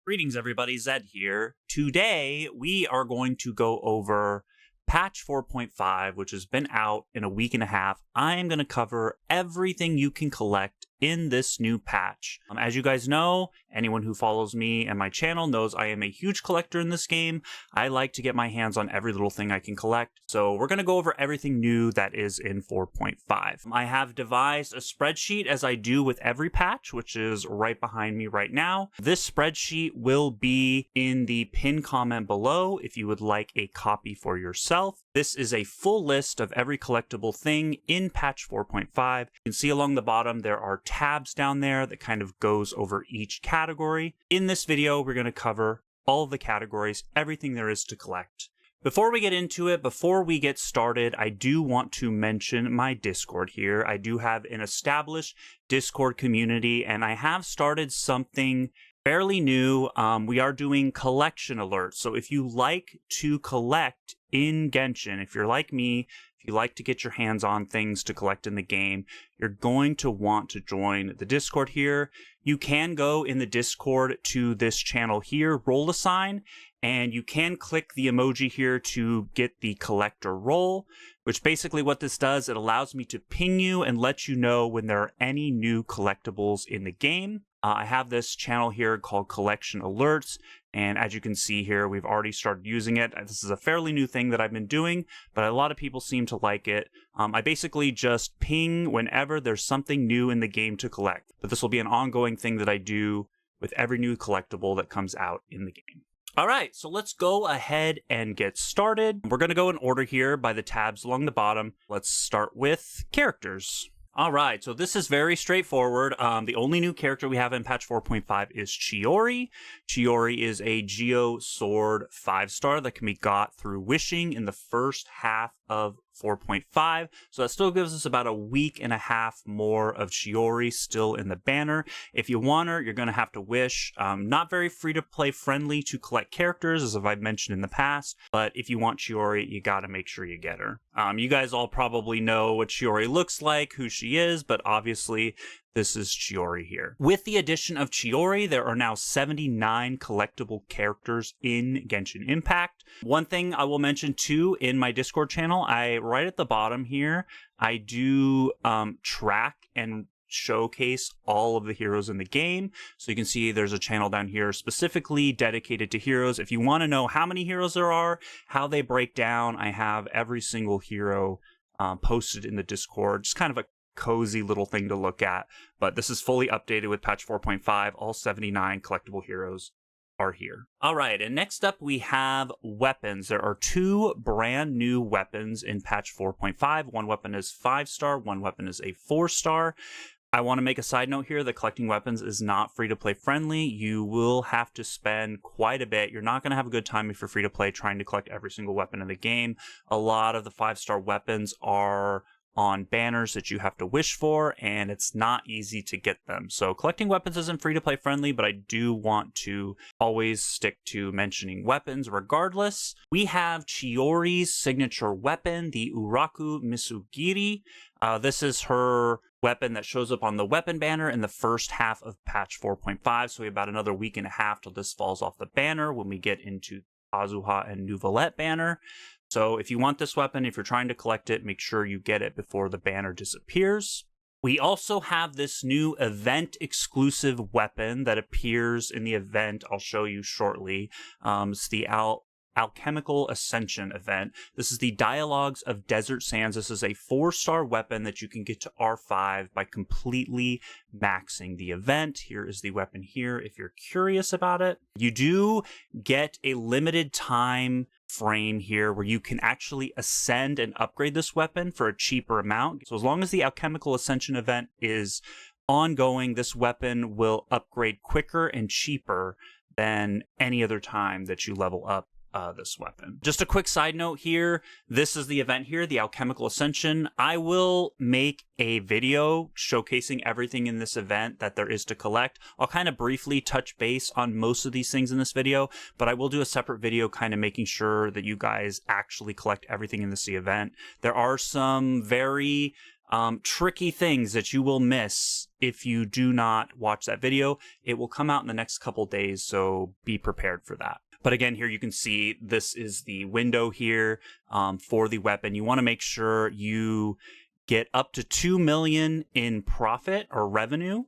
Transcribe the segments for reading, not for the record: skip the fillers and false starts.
Greetings everybody, Zed here. Today we are going to go over patch 4.5, which has been out in a week and a half. I am going to cover everything you can collect in this new patch. As you guys know, anyone who follows me and my channel knows I am a huge collector in this game. I like to get my hands on every little thing I can collect. So we're going to go over everything new that is in 4.5. I have devised a spreadsheet as I do with every patch, which is right behind me right now. This spreadsheet will be in the pinned comment below if you would like a copy for yourself. This is a full list of every collectible thing in patch 4.5. You can see along the bottom there are tabs down there that kind of goes over each category. In this video, we're going to cover all of the categories, everything there is to collect. Before we get into it, before we get started, I do want to mention my Discord here. I do have an established Discord community, and I have started something fairly new. We are doing collection alerts. So if you like to collect in Genshin, if you're like me, if you like to get your hands on things to collect in the game, you're going to want to join the Discord here. You can go in the Discord to this channel here, roll a sign, and you can click the emoji here to get the collector role, which basically what this does, it allows me to ping you and let you know when there are any new collectibles in the game. I have this channel here called Collection Alerts, and as you can see here, we've already started using it. This is a fairly new thing that I've been doing, but a lot of people seem to like it. I basically just ping whenever there's something new in the game to collect, but this will be an ongoing thing that I do with every new collectible that comes out in the game. All right, so let's go ahead and get started. We're going to go in order here by the tabs along the bottom. Let's start with characters. All right, so this is very straightforward. The only new character we have in patch 4.5 is Chiori. Chiori is a Geo Sword 5-star that can be got through wishing in the first half of 4.5, so that still gives us about a week and a half more of Chiori still in the banner. If you want her, you're going to have to wish. Not very free-to-play friendly to collect characters, as I've mentioned in the past, but if you want Chiori, you got to make sure you get her. You guys all probably know what Chiori looks like, who she is, but obviously this is Chiori here. With the addition of Chiori, there are now 79 collectible characters in Genshin Impact. One thing I will mention too, in my Discord channel, right at the bottom here, I do track and showcase all of the heroes in the game. So you can see there's a channel down here specifically dedicated to heroes. If you want to know how many heroes there are, how they break down, I have every single hero posted in the Discord. Just kind of a cozy little thing to look at, but this is fully updated with patch 4.5. All 79 collectible heroes are here. All right, and next up we have weapons. There are two brand new weapons in patch 4.5. One weapon is 5-star, one weapon is a 4-star. I want to make a side note here that collecting weapons is not free-to-play friendly. You will have to spend quite a bit. You're not going to have a good time if you're free-to-play trying to collect every single weapon in the game. A lot of the 5-star weapons are on banners that you have to wish for, and it's not easy to get them. So collecting weapons isn't free-to-play friendly, but I do want to always stick to mentioning weapons regardless. We have Chiori's signature weapon, the Uraku Misugiri. This is her weapon that shows up on the weapon banner in the first half of patch 4.5, so we have about another week and a half till this falls off the banner when we get into Azuha and Nouvellette banner. So if you want this weapon, if you're trying to collect it, make sure you get it before the banner disappears. We also have this new event exclusive weapon that appears in the event I'll show you shortly. It's the Alchemical Ascension event. This is the Dialogues of Desert Sands. This is a 4-star weapon that you can get to R5 by completely maxing the event. Here is the weapon here if you're curious about it. You do get a limited time frame here where you can actually ascend and upgrade this weapon for a cheaper amount. So as long as the Alchemical Ascension event is ongoing, this weapon will upgrade quicker and cheaper than any other time that you level up this weapon. Just a quick side note here, this is the event here, the Alchemical Ascension. I will make a video showcasing everything in this event that there is to collect. I'll kind of briefly touch base on most of these things in this video, but I will do a separate video kind of making sure that you guys actually collect everything in this event. There are some very tricky things that you will miss if you do not watch that video. It will come out in the next couple days, so be prepared for that. But again, here you can see this is the window here for the weapon. You want to make sure you get up to 2 million in profit or revenue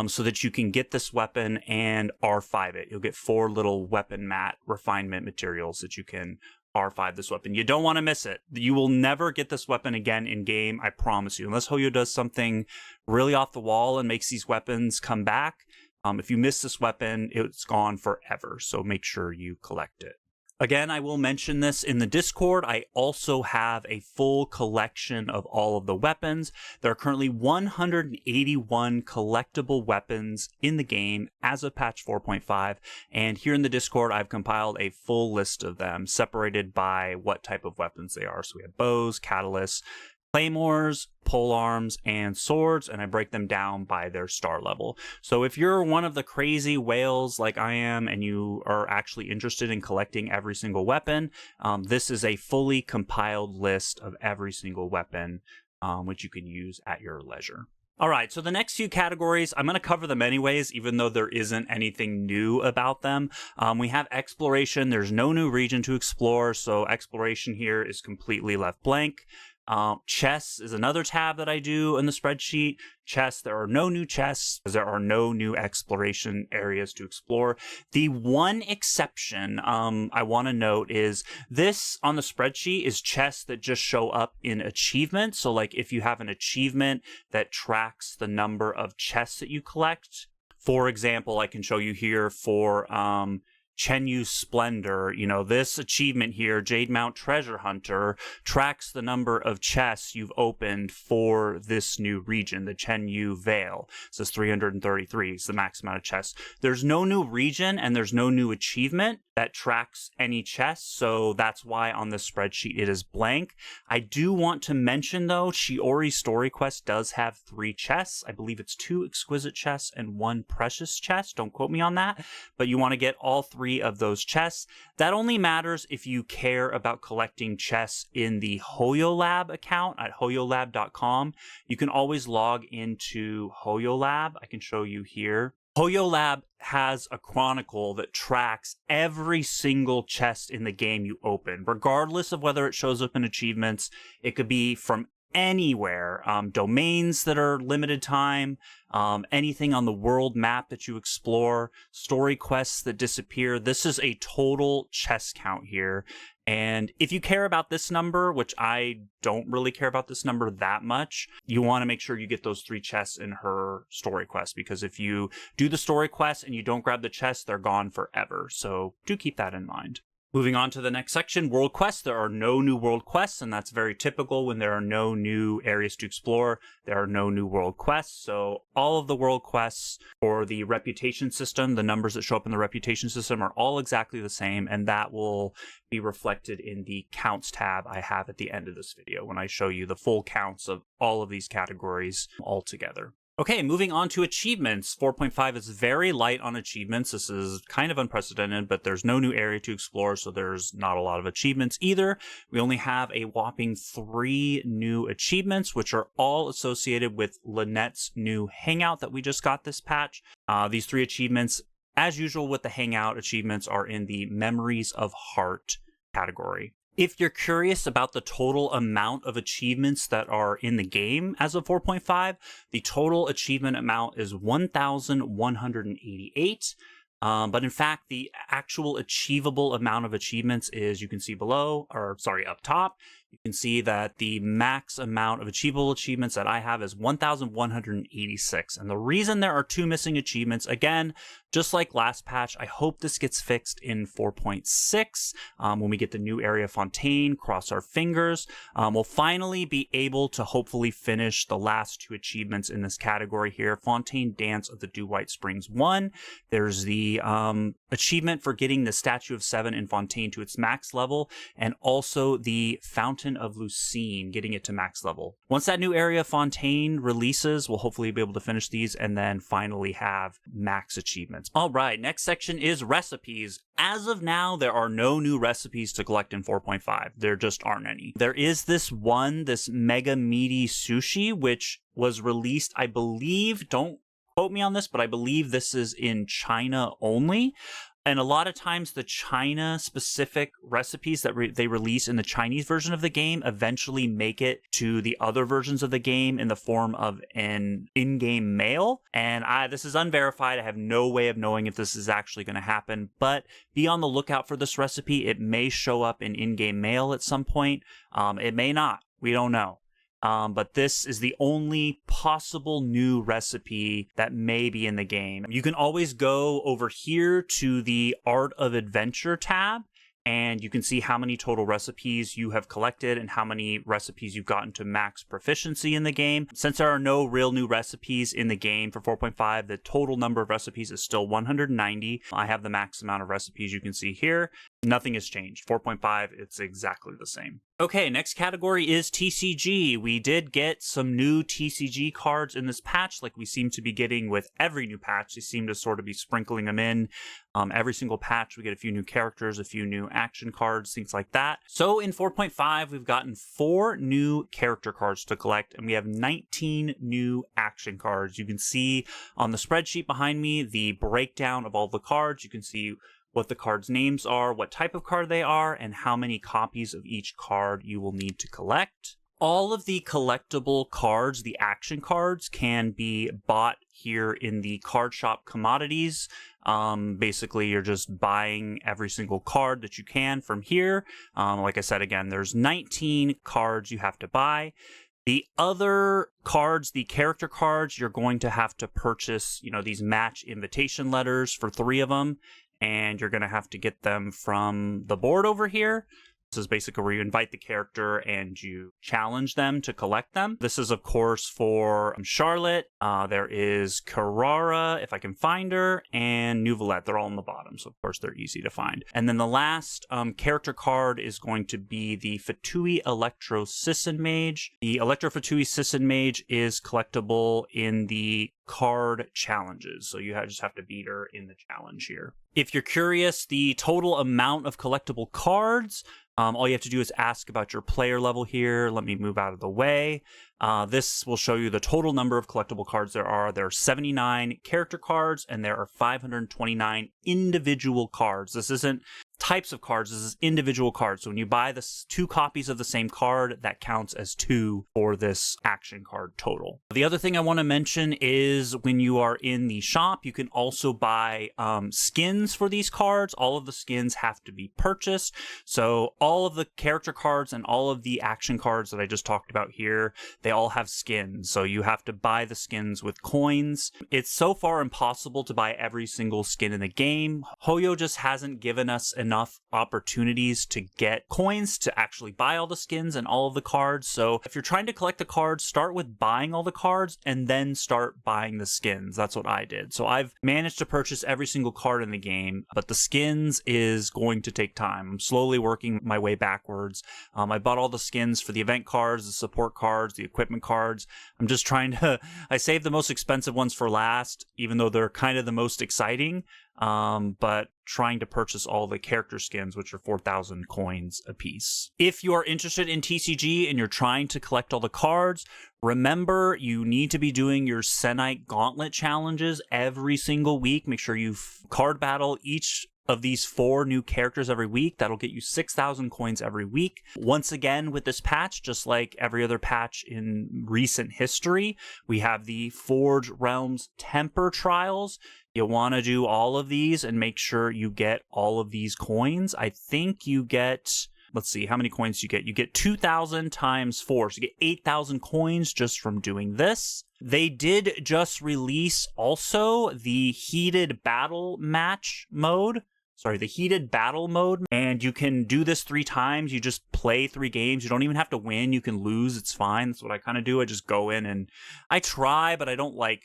so that you can get this weapon and R5 it. You'll get 4 little weapon mat refinement materials that you can R5 this weapon. You don't want to miss it. You will never get this weapon again in game, I promise you. Unless Hoyo does something really off the wall and makes these weapons come back. If you miss this weapon, it's gone forever. So make sure you collect it. Again, I will mention this in the Discord. I also have a full collection of all of the weapons. There are currently 181 collectible weapons in the game as of patch 4.5. And here in the Discord, I've compiled a full list of them, separated by what type of weapons they are. So we have bows, catalysts, claymores, polearms, and swords, and I break them down by their star level. So if you're one of the crazy whales like I am and you are actually interested in collecting every single weapon, this is a fully compiled list of every single weapon, which you can use at your leisure. All right, so the next few categories, I'm going to cover them anyways, even though there isn't anything new about them. We have exploration. There's no new region to explore, so exploration here is completely left blank. Chests is another tab that I do in the spreadsheet. Chests, there are no new chests because there are no new exploration areas to explore. The one exception I want to note is this on the spreadsheet is chests that just show up in achievements. So like if you have an achievement that tracks the number of chests that you collect, for example, I can show you here for Chenyu's Splendor, you know, this achievement here, Jade Mount Treasure Hunter, tracks the number of chests you've opened for this new region, the Chenyu Vale. It says 333 is the max amount of chests. There's no new region and there's no new achievement that tracks any chests, so that's why on this spreadsheet it is blank. I do want to mention, though, Chiori Story Quest does have 3 chests. I believe it's 2 exquisite chests and 1 precious chest. Don't quote me on that, but you want to get all 3 of those chests. That only matters if you care about collecting chests in the HoYoLab account at hoyolab.com. You can always log into HoYoLab. I can show you here. HoYoLab has a chronicle that tracks every single chest in the game you open, regardless of whether it shows up in achievements. It could be from anywhere, domains that are limited time, anything on the world map that you explore, story quests that disappear. This is a total chest count here. And if you care about this number, which I don't really care about this number that much, you want to make sure you get those 3 chests in her story quest, because if you do the story quest and you don't grab the chests, they're gone forever. So do keep that in mind. Moving on to the next section, world quests. There are no new world quests, and that's very typical when there are no new areas to explore. There are no new world quests, so all of the world quests for the reputation system, the numbers that show up in the reputation system, are all exactly the same, and that will be reflected in the counts tab I have at the end of this video when I show you the full counts of all of these categories all together. Okay, moving on to achievements. 4.5 is very light on achievements. This is kind of unprecedented, but there's no new area to explore, so there's not a lot of achievements either. We only have a whopping 3 new achievements, which are all associated with Lynette's new Hangout that we just got this patch. These 3 achievements, as usual with the Hangout achievements, are in the Memories of Heart category. If you're curious about the total amount of achievements that are in the game as of 4.5, the total achievement amount is 1,188. But in fact, the actual achievable amount of achievements is, you can see below, or sorry, up top. You can see that the max amount of achievable achievements that I have is 1,186. And the reason there are 2 missing achievements, again, just like last patch, I hope this gets fixed in 4.6 when we get the new area Fontaine. Cross our fingers. We'll finally be able to hopefully finish the last 2 achievements in this category here. Fontaine Dance of the Dew White Springs 1. There's the achievement for getting the Statue of Seven in Fontaine to its max level, and also the Fountain of Lucine, getting it to max level. Once that new area Fontaine releases, we'll hopefully be able to finish these and then finally have max achievements. All right, next section is recipes. As of now, there are no new recipes to collect in 4.5. There just aren't any. There is this mega meaty sushi, which was released, I believe, don't quote me on this, but I believe this is in China only. And a lot of times the China-specific recipes that they release in the Chinese version of the game eventually make it to the other versions of the game in the form of an in-game mail. And this is unverified. I have no way of knowing if this is actually going to happen. But be on the lookout for this recipe. It may show up in in-game mail at some point. It may not. We don't know. But this is the only possible new recipe that may be in the game. You can always go over here to the Art of Adventure tab, and you can see how many total recipes you have collected and how many recipes you've gotten to max proficiency in the game. Since there are no real new recipes in the game for 4.5, the total number of recipes is still 190. I have the max amount of recipes you can see here. Nothing has changed. 4.5, it's exactly the same. Okay, next category is TCG. We did get some new TCG cards in this patch, like we seem to be getting with every new patch. They seem to sort of be sprinkling them in. Every single patch, we get a few new characters, a few new action cards, things like that. So in 4.5, we've gotten 4 new character cards to collect, and we have 19 new action cards. You can see on the spreadsheet behind me the breakdown of all the cards. You can see what the cards' names are, what type of card they are, and how many copies of each card you will need to collect. All of the collectible cards, the action cards, can be bought here in the card shop commodities. Basically, you're just buying every single card that you can from here. Like I said, again, there's 19 cards you have to buy. The other cards, the character cards, you're going to have to purchase, these match invitation letters for 3 of them. And you're going to have to get them from the board over here. This is basically where you invite the character and you challenge them to collect them. This is, of course, for Charlotte. There is Carrara, if I can find her, and Nouvelette. They're all on the bottom, so of course they're easy to find. And then the last character card is going to be the Fatui Electro Sisson Mage. The Electro Fatui Sisson Mage is collectible in the card challenges, so you just have to beat her in the challenge here. If you're curious, the total amount of collectible cards, all you have to do is ask about your player level here. Let me move out of the way. This will show you the total number of collectible cards there are. There are 79 character cards, and there are 529 individual cards. This isn't types of cards, this is individual cards. So when you buy 2 copies of the same card, that counts as 2 for this action card total. The other thing I want to mention is when you are in the shop, you can also buy skins for these cards. All of the skins have to be purchased. So all of the character cards and all of the action cards that I just talked about here, they all have skins. So you have to buy the skins with coins. It's so far impossible to buy every single skin in the game. Hoyo just hasn't given us enough opportunities to get coins to actually buy all the skins and all of the cards. So if you're trying to collect the cards, start with buying all the cards and then start buying the skins. That's what I did. So I've managed to purchase every single card in the game, but the skins is going to take time. I'm slowly working my way backwards. I bought all the skins for the event cards, the support cards, the equipment cards. I'm just trying to, I saved the most expensive ones for last, even though they're kind of the most exciting. But trying to purchase all the character skins, which are 4,000 coins a piece. If you are interested in TCG and you're trying to collect all the cards, remember you need to be doing your Senite Gauntlet challenges every single week. Make sure you card battle each of these 4 new characters every week. That'll get you 6,000 coins every week. Once again, with this patch, just like every other patch in recent history, we have the Forge Realms Temper Trials. You want to do all of these and make sure you get all of these coins. I think you get, let's see, how many coins do you get? You get 2,000 times 4, so you get 8,000 coins just from doing this. They did just release also the Heated Battle Match mode. Sorry, the Heated Battle mode. And you can do this 3 times. You just play 3 games. You don't even have to win. You can lose. It's fine. That's what I kind of do. I just go in and I try, but I don't like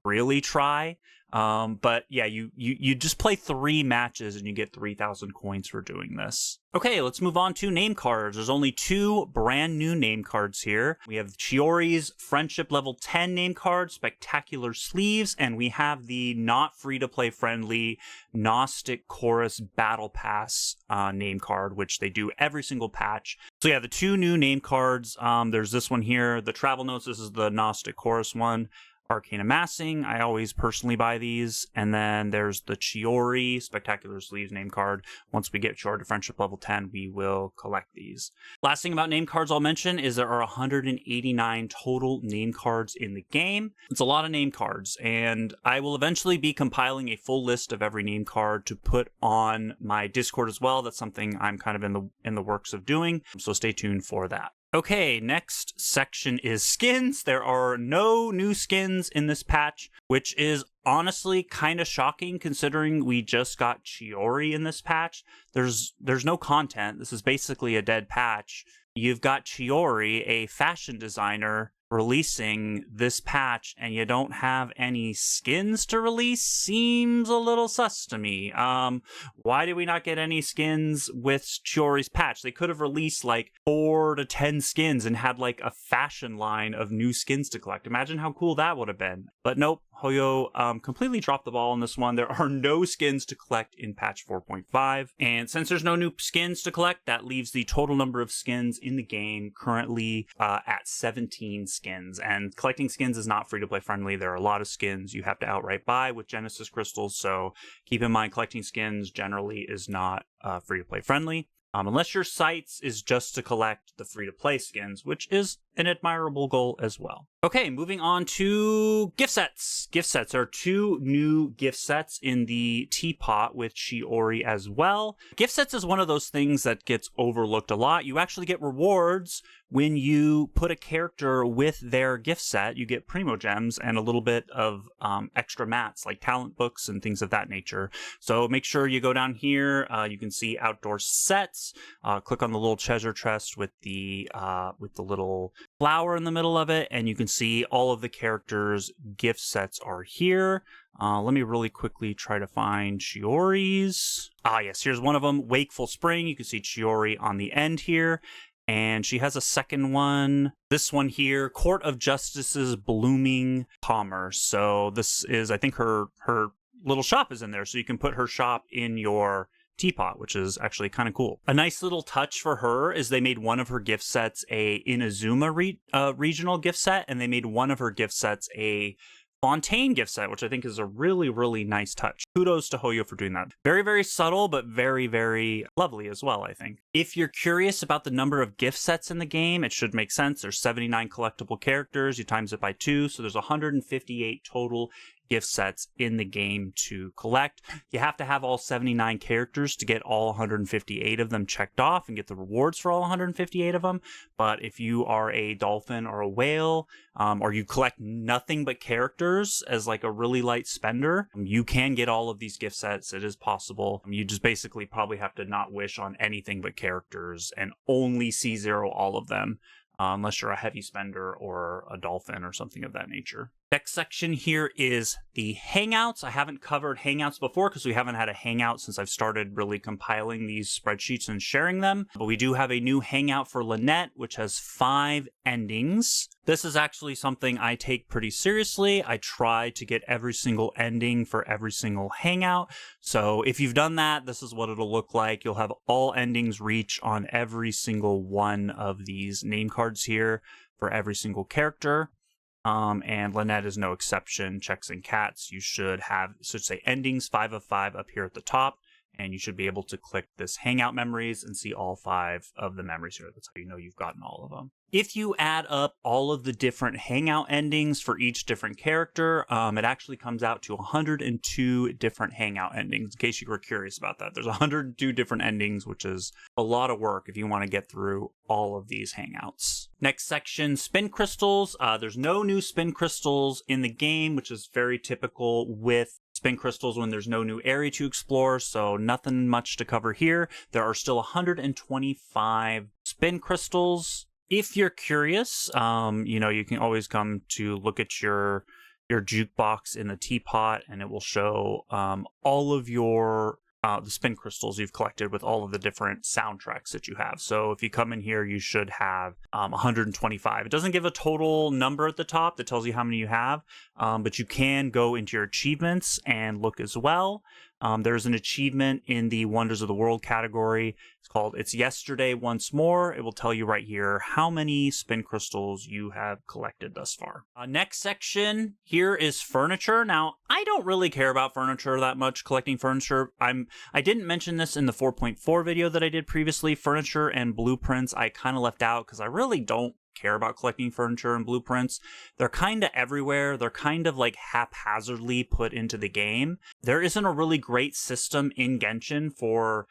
really try. But yeah, you just play 3 matches and you get 3,000 coins for doing this. Okay, let's move on to name cards. There's only 2 brand new name cards here. We have Chiori's Friendship Level 10 name card, Spectacular Sleeves, and we have the not free-to-play friendly Gnostic Chorus Battle Pass name card, which they do every single patch. So yeah, the 2 new name cards, there's this one here, the Travel Notes, this is the Gnostic Chorus one. Arcane Amassing, I always personally buy these. And then there's the Chiori Spectacular Sleeves name card. Once we get Chiori to Friendship Level 10, we will collect these. Last thing about name cards I'll mention is there are 189 total name cards in the game. It's a lot of name cards, and I will eventually be compiling a full list of every name card to put on my Discord as well. That's something I'm kind of in the works of doing, so stay tuned for that. Okay, next section is skins. There are no new skins in this patch, which is honestly kind of shocking considering we just got Chiori in this patch. There's no content. This is basically a dead patch. You've got Chiori, a fashion designer, releasing this patch, and you don't have any skins to release. Seems a little sus to me. Why did we not get any skins with Chiori's patch? They could have released like 4 to 10 skins and had like a fashion line of new skins to collect. Imagine how cool that would have been. But nope, Hoyo completely dropped the ball on this one. There are no skins to collect in patch 4.5. And since there's no new skins to collect, that leaves the total number of skins in the game currently at 17 skins. And collecting skins is not free-to-play friendly. There are a lot of skins you have to outright buy with Genesis crystals, so keep in mind collecting skins generally is not free-to-play friendly. Unless your sites is just to collect the free-to-play skins, which is an admirable goal as well. Okay, moving on to gift sets. Gift sets are 2 new gift sets in the teapot with Chiori as well. Gift sets is one of those things that gets overlooked a lot. You actually get rewards when you put a character with their gift set. You get Primo Gems and a little bit of extra mats like talent books and things of that nature. So make sure you go down here. You can see outdoor sets. Click on the little treasure chest with the little flower in the middle of it, and you can see all of the characters' gift sets are here. Let me really quickly try to find Chiori's. Yes, here's one of them, Wakeful Spring. You can see Chiori on the end here. And she has a second one. This one here, Court of Justice's Blooming Commerce. So this is, I think her little shop is in there. So you can put her shop in your teapot, which is actually kind of cool. A nice little touch for her is they made one of her gift sets a Inazuma regional gift set, and they made one of her gift sets a Fontaine gift set, which I think is a really, really nice touch. Kudos to Hoyo for doing that. Very, very subtle, but very, very lovely as well, I think. If you're curious about the number of gift sets in the game, it should make sense. There's 79 collectible characters. You times it by 2, so there's 158 total gift sets in the game to collect. You have to have all 79 characters to get all 158 of them checked off and get the rewards for all 158 of them. But if you are a dolphin or a whale, or you collect nothing but characters as like a really light spender, you can get all of these gift sets. It is possible. You just basically probably have to not wish on anything but characters and only C0 all of them. Unless you're a heavy spender or a dolphin or something of that nature. Next section here is the Hangouts. I haven't covered Hangouts before because we haven't had a Hangout since I've started really compiling these spreadsheets and sharing them. But we do have a new Hangout for Lynette, which has 5 endings. This is actually something I take pretty seriously. I try to get every single ending for every single Hangout. So if you've done that, this is what it'll look like. You'll have all endings reach on every single one of these name cards here for every single character. And Lynette is no exception. Checks and Cats, you should say endings 5 of 5 up here at the top, and you should be able to click this Hangout memories and see all 5 of the memories here. That's how you know you've gotten all of them. If you add up all of the different Hangout endings for each different character, it actually comes out to 102 different Hangout endings, in case you were curious about that. There's 102 different endings, which is a lot of work if you want to get through all of these Hangouts. Next section, Spincrystals. There's no new Spincrystals in the game, which is very typical with Spincrystals when there's no new area to explore, so nothing much to cover here. There are still 125 Spincrystals. If you're curious, you can always come to look at your your jukebox in the teapot, and it will show all of your the Spincrystals you've collected with all of the different soundtracks that you have. So if you come in here, you should have 125. It doesn't give a total number at the top that tells you how many you have, but you can go into your achievements and look as well. There's an achievement in the Wonders of the World category. It's called It's Yesterday Once More. It will tell you right here how many Spincrystals you have collected thus far. Next section here is furniture. Now, I don't really care about furniture that much, collecting furniture. I didn't mention this in the 4.4 video that I did previously. Furniture and blueprints I kind of left out because I really don't care about collecting furniture and blueprints. They're kind of everywhere. They're kind of like haphazardly put into the game. There isn't a really great system in Genshin for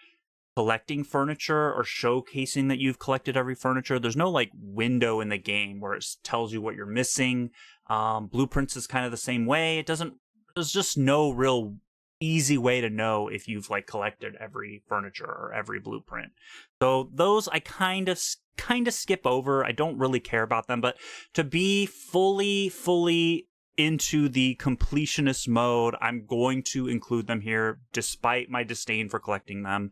collecting furniture or showcasing that you've collected every furniture. There's no like window in the game where it tells you what you're missing. Blueprints is kind of the same way. There's just no real easy way to know if you've like collected every furniture or every blueprint. So those I kind of skip over. I don't really care about them, but to be fully into the completionist mode, I'm going to include them here despite my disdain for collecting them.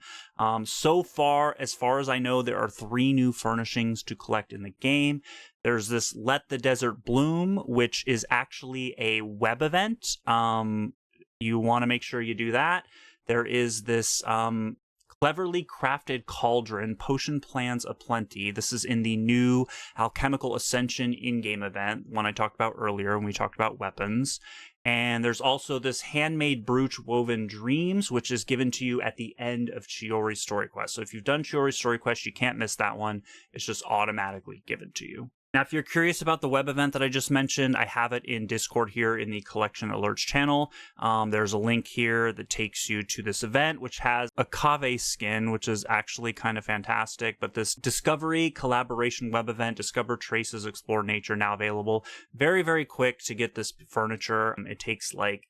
So far as I know, there are 3 new furnishings to collect in the game. There's this Let the Desert Bloom, which is actually a web event. You want to make sure you do that. There is this Cleverly Crafted Cauldron, Potion Plans Aplenty. This is in the new Alchemical Ascension in-game event, one I talked about earlier when we talked about weapons. And there's also this Handmade Brooch Woven Dreams, which is given to you at the end of Chiori's story quest. So if you've done Chiori's story quest, you can't miss that one. It's just automatically given to you. Now, if you're curious about the web event that I just mentioned, I have it in Discord here in the Collection Alerts channel. There's a link here that takes you to this event, which has a Kave skin, which is actually kind of fantastic. But this Discovery Collaboration web event, Discover Traces, Explore Nature, now available. Very, very quick to get this furniture. It takes like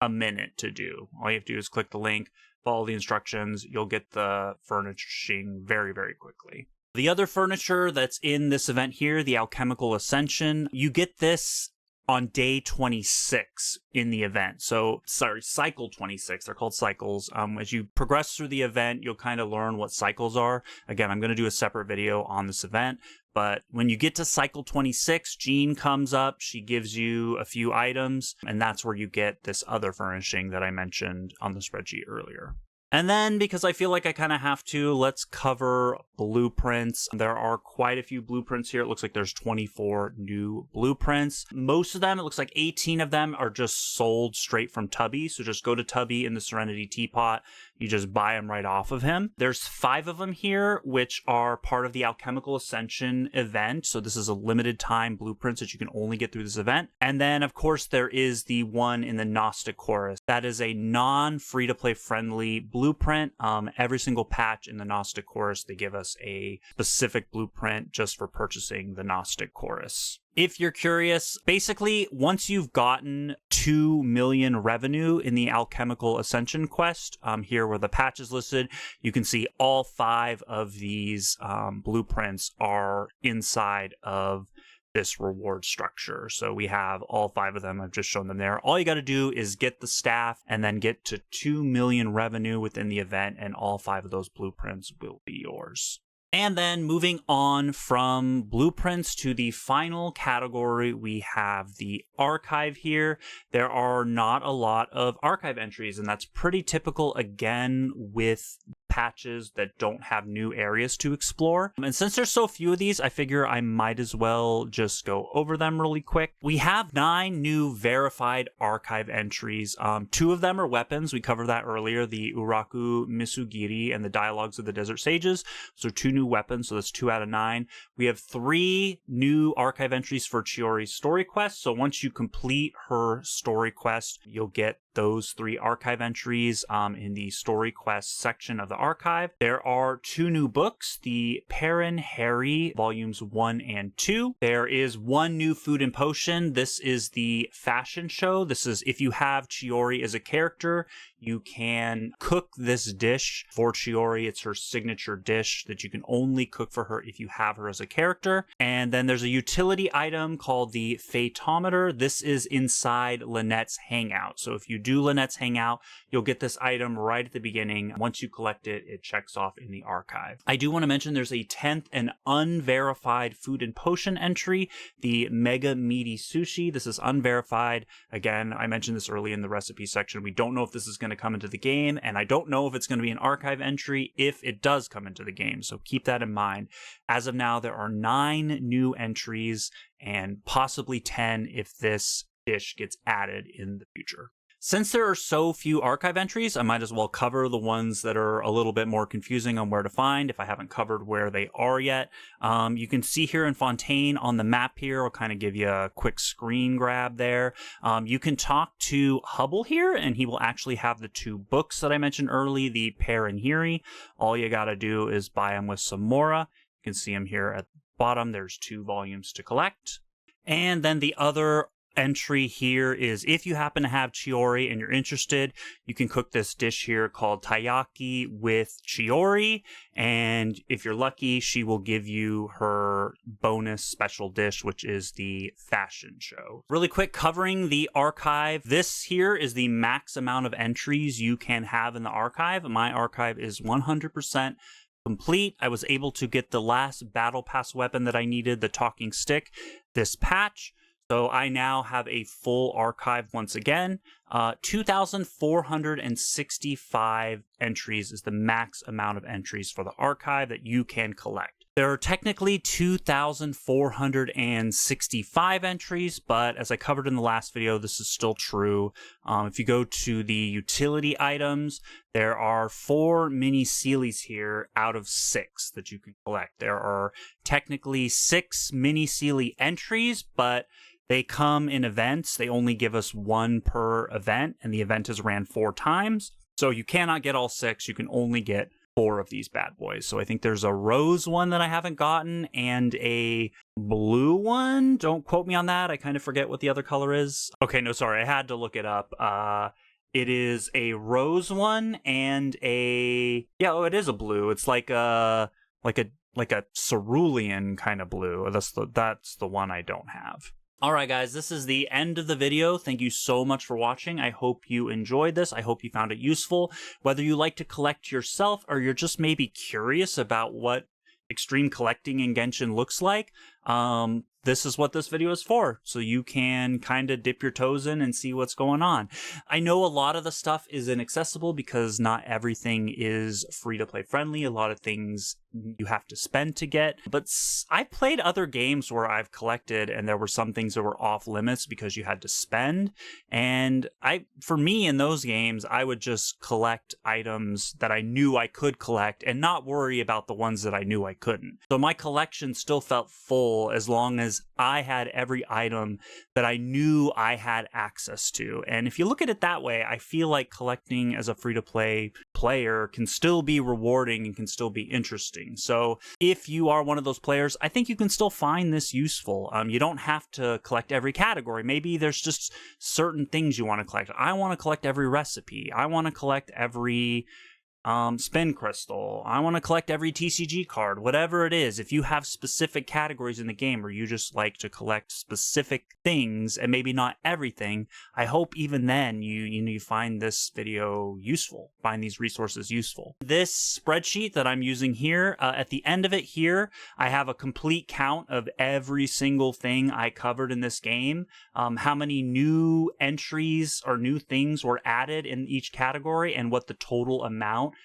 a minute to do. All you have to do is click the link, follow the instructions. You'll get the furnishing very, very quickly. The other furniture that's in this event here, the Alchemical Ascension, you get this on day 26 in the event. So, cycle 26. They're called cycles. As you progress through the event, you'll kind of learn what cycles are. Again, I'm going to do a separate video on this event. But when you get to cycle 26, Jean comes up. She gives you a few items. And that's where you get this other furnishing that I mentioned on the spreadsheet earlier. And then, because I feel like I kind of have to, let's cover blueprints. There are quite a few blueprints here. It looks like there's 24 new blueprints. Most of them, it looks like 18 of them are just sold straight from Tubby. So just go to Tubby in the Serenity Teapot. You just buy them right off of him. There's 5 of them here, which are part of the Alchemical Ascension event. So this is a limited time blueprints that you can only get through this event. And then, of course, there is the one in the Gnostic Chorus. That is a non-free-to-play friendly blueprint. Every single patch in the Gnostic Chorus, they give us a specific blueprint just for purchasing the Gnostic Chorus. If you're curious, basically, once you've gotten 2 million revenue in the Alchemical Ascension quest, here where the patch is listed, you can see all 5 of these blueprints are inside of this reward structure. So we have all 5 of them. I've just shown them there. All you got to do is get the staff and then get to 2 million revenue within the event, and all 5 of those blueprints will be yours. And then moving on from blueprints to the final category, we have the archive here. There are not a lot of archive entries, and that's pretty typical again with patches that don't have new areas to explore. And since there's so few of these, I figure I might as well just go over them really quick. We have 9 new verified archive entries. 2 of them are weapons. We covered that earlier, the Uraku Misugiri and the Dialogues of the Desert Sages. So 2 new weapons, so that's 2 out of 9. We have 3 new archive entries for Chiori's story quest. So once you complete her story quest, you'll get those 3 archive entries in the story quest section of the archive. There are 2 new books, the Perrin Harry volumes 1 and 2. There is 1 new food and potion. This is the fashion show. This is if you have Chiori as a character, you can cook this dish for Chiori. It's her signature dish that you can only cook for her if you have her as a character. And then there's a utility item called the Phaetometer. This is inside Lynette's Hangout. So if you do Lynette's Hangout, you'll get this item right at the beginning. Once you collect it, it checks off in the archive. I do want to mention there's a 10th and unverified food and potion entry, the Mega Meaty Sushi. This is unverified. Again, I mentioned this early in the recipe section. We don't know if this is going to come into the game, and I don't know if it's going to be an archive entry if it does come into the game, so keep that in mind. As of now, there are 9 new entries and possibly 10 if this dish gets added in the future. Since there are so few archive entries, I might as well cover the ones that are a little bit more confusing on where to find if I haven't covered where they are yet. You can see here in Fontaine on the map here, I'll kind of give you a quick screen grab there. You can talk to Hubble here, and he will actually have the 2 books that I mentioned early, the Perrin Harry. All you gotta do is buy them with some Mora. You can see them here at the bottom. There's 2 volumes to collect. And then the other entry here is if you happen to have Chiori and you're interested, you can cook this dish here called taiyaki with Chiori, and if you're lucky, she will give you her bonus special dish, which is the fashion show. Really quick, covering the archive. This here is the max amount of entries you can have in the archive. My archive is 100% complete. I was able to get the last battle pass weapon that I needed, the talking stick, this patch. So I now have a full archive once again. 2,465 entries is the max amount of entries for the archive that you can collect. There are technically 2,465 entries, but as I covered in the last video, this is still true. If you go to the utility items, there are 4 mini Sealies here out of 6 that you can collect. There are technically 6 mini Sealy entries, but they come in events. They only give us 1 per event, and the event is ran 4 times. So you cannot get all 6. You can only get 4 of these bad boys. So I think there's a rose one that I haven't gotten and a blue one. Don't quote me on that. I kind of forget what the other color is. Okay, no, sorry. I had to look it up. It is a rose one and a... Yeah, oh, it is a blue. It's like a cerulean kind of blue. That's the one I don't have. Alright guys, this is the end of the video. Thank you so much for watching. I hope you enjoyed this. I hope you found it useful. Whether you like to collect yourself or you're just maybe curious about what extreme collecting in Genshin looks like, this is what this video is for. So you can kind of dip your toes in and see what's going on. I know a lot of the stuff is inaccessible because not everything is free-to-play friendly. A lot of things you have to spend to get. But I've played other games where I've collected and there were some things that were off limits because you had to spend. And for me in those games, I would just collect items that I knew I could collect and not worry about the ones that I knew I couldn't. So my collection still felt full as long as I had every item that I knew I had access to. And if you look at it that way, I feel like collecting as a free-to-play player can still be rewarding and can still be interesting. So if you are one of those players, I think you can still find this useful. You don't have to collect every category. Maybe there's just certain things you want to collect. I want to collect every recipe. I want to collect every Spincrystal. I want to collect every TCG card, whatever it is. If you have specific categories in the game or you just like to collect specific things and maybe not everything, I hope even then you find this video useful, find these resources useful. This spreadsheet that I'm using here, at the end of it here, I have a complete count of every single thing I covered in this game, how many new entries or new things were added in each category, and what the total amount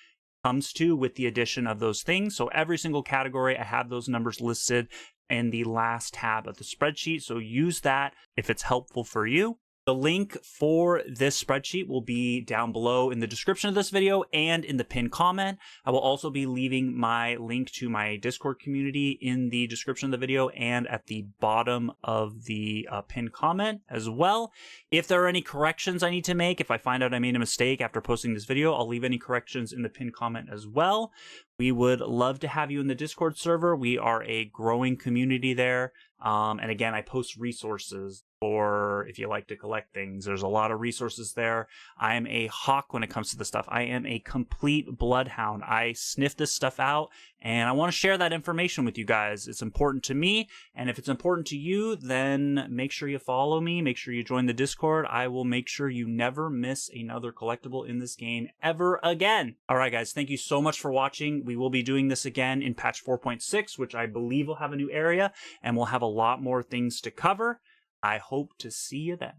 comes to with the addition of those things. So every single category, I have those numbers listed in the last tab of the spreadsheet. So use that if it's helpful for you. The link for this spreadsheet will be down below in the description of this video and in the pinned comment. I will also be leaving my link to my Discord community in the description of the video and at the bottom of the pinned comment as well. If there are any corrections I need to make, if I find out I made a mistake after posting this video, I'll leave any corrections in the pinned comment as well. We would love to have you in the Discord server. We are a growing community there. And again, I post resources for if you like to collect things. There's a lot of resources there. I am a hawk when it comes to this stuff. I am a complete bloodhound. I sniff this stuff out, and I want to share that information with you guys. It's important to me, and if it's important to you, then make sure you follow me. Make sure you join the Discord. I will make sure you never miss another collectible in this game ever again. All right, guys, thank you so much for watching. We will be doing this again in patch 4.6, which I believe will have a new area, and we'll have a lot more things to cover. I hope to see you then.